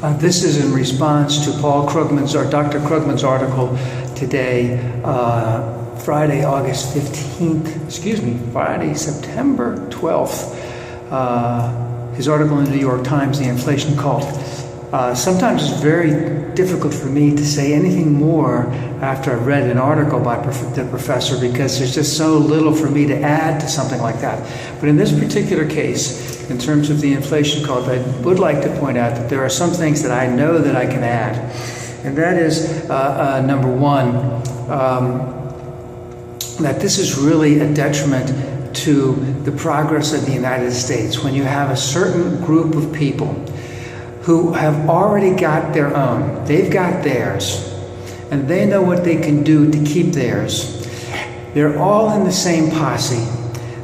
This is in response to Paul Krugman's or Dr. Krugman's article today, Friday, August 15th, Friday, September 12th. His article in the New York Times, The Inflation Cult. Sometimes it's very difficult for me to say anything more after I've read an article by the professor, because there's just so little for me to add to something like that. But in this particular case, in terms of the inflation cult, I would like to point out that there are some things that I know that I can add. And that is, number one, that this is really a detriment to the progress of the United States when you have a certain group of people who have already got their own. They've got theirs, and they know what they can do to keep theirs. They're all in the same posse.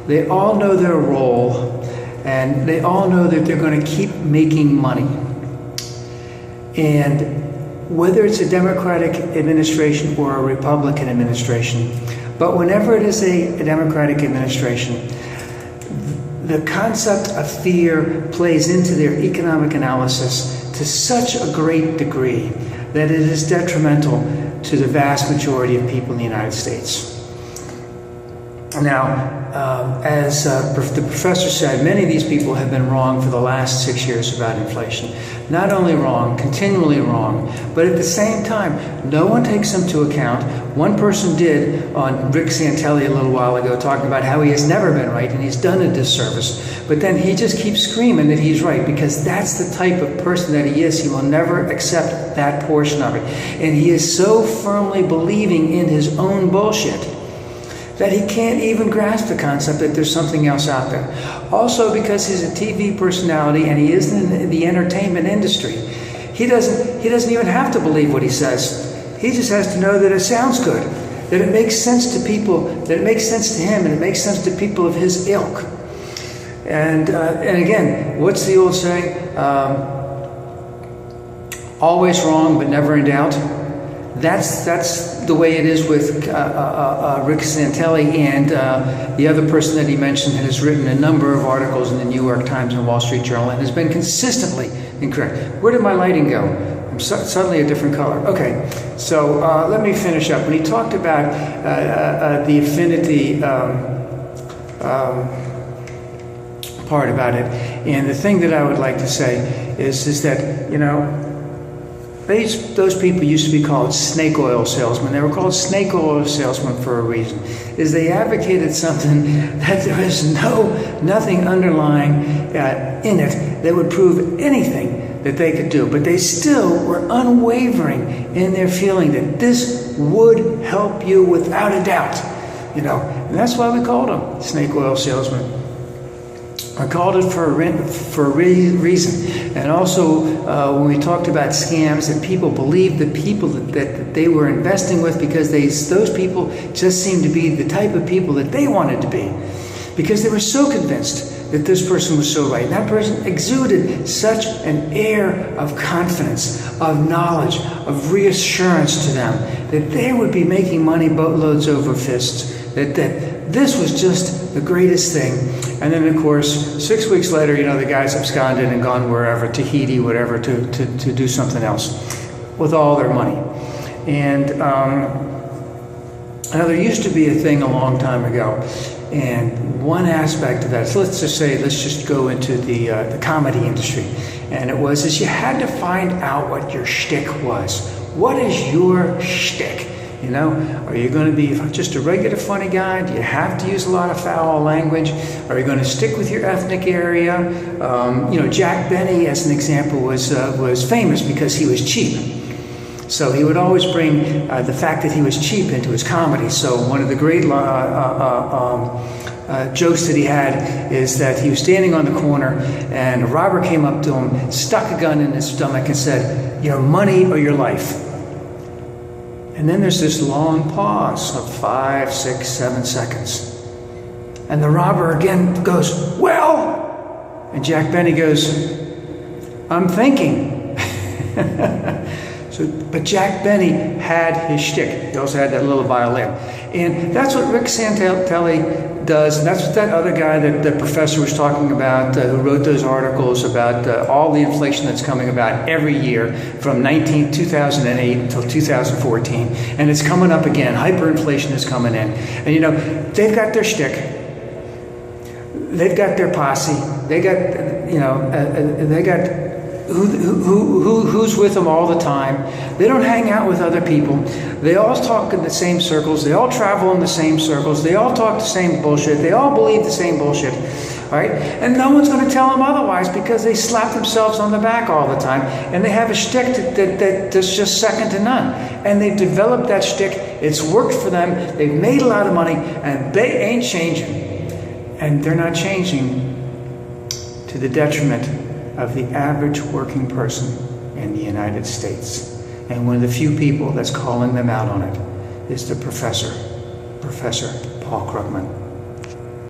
They all know their role, and they all know that they're going to keep making money. And whether it's a Democratic administration or a Republican administration, but whenever it is a Democratic administration, the concept of fear plays into their economic analysis to such a great degree that it is detrimental to the vast majority of people in the United States. Now, as the professor said, many of these people have been wrong for the last 6 years about inflation. Not only wrong, continually wrong, but at the same time, no one takes them to account. One person did on Rick Santelli a little while ago, talking about how he has never been right and he's done a disservice. But then he just keeps screaming that he's right, because that's the type of person that he is. He will never accept that portion of it. And he is so firmly believing in his own bullshit that he can't even grasp the concept that there's something else out there. Also, because he's a TV personality and he is in the entertainment industry, he doesn't even have to believe what he says. He just has to know that it sounds good, that it makes sense to people, that it makes sense to him, and it makes sense to people of his ilk. And again, what's the old saying? Always wrong, but never in doubt. That's the way it is with Rick Santelli, and the other person that he mentioned has written a number of articles in the New York Times and Wall Street Journal and has been consistently incorrect. Where did my lighting go? I'm suddenly a different color. Okay, so let me finish up. When he talked about the affinity part about it, and the thing that I would like to say is that, you know, those people used to be called snake oil salesmen. They were called snake oil salesmen for a reason. Is they advocated something that there is nothing underlying in it that would prove anything that they could do. But they still were unwavering in their feeling that this would help you without a doubt. You know, and that's why we called them snake oil salesmen. I called it for a reason. And also, when we talked about scams, that people believed the people that they were investing with, because those people just seemed to be the type of people that they wanted to be, because they were so convinced that this person was so right. And that person exuded such an air of confidence, of knowledge, of reassurance to them that they would be making money boatloads over fists, that this was just the greatest thing. And then, of course, 6 weeks later, you know, the guy's absconded and gone wherever, Tahiti, whatever, to do something else with all their money. And now there used to be a thing a long time ago, and one aspect of that, so let's just go into the comedy industry, and it was is you had to find out what your shtick was. What is your shtick? You know, are you going to be just a regular funny guy? Do you have to use a lot of foul language? Are you going to stick with your ethnic area? You know, Jack Benny, as an example, was famous because he was cheap. So he would always bring the fact that he was cheap into his comedy. So one of the great jokes that he had is that he was standing on the corner and a robber came up to him, stuck a gun in his stomach and said, you know, money or your life. And then there's this long pause of 5, 6, 7 seconds. And the robber again goes, well, and Jack Benny goes, I'm thinking. So, but Jack Benny had his shtick. He also had that little violin. And that's what Rick Santelli does, and that's what that other guy that the professor was talking about, who wrote those articles about all the inflation that's coming about every year from 2008 until 2014. And it's coming up again. Hyperinflation is coming in. And you know, they've got their shtick. They've got their posse. They got, you know, they got who's with them all the time. They don't hang out with other people. They all talk in the same circles. They all travel in the same circles. They all talk the same bullshit. They all believe the same bullshit. All right? And no one's going to tell them otherwise because they slap themselves on the back all the time. And they have a shtick that's just second to none. And they've developed that shtick. It's worked for them. They've made a lot of money. And they ain't changing. And they're not changing to the detriment of the average working person in the United States. And one of the few people that's calling them out on it is the Professor Paul Krugman.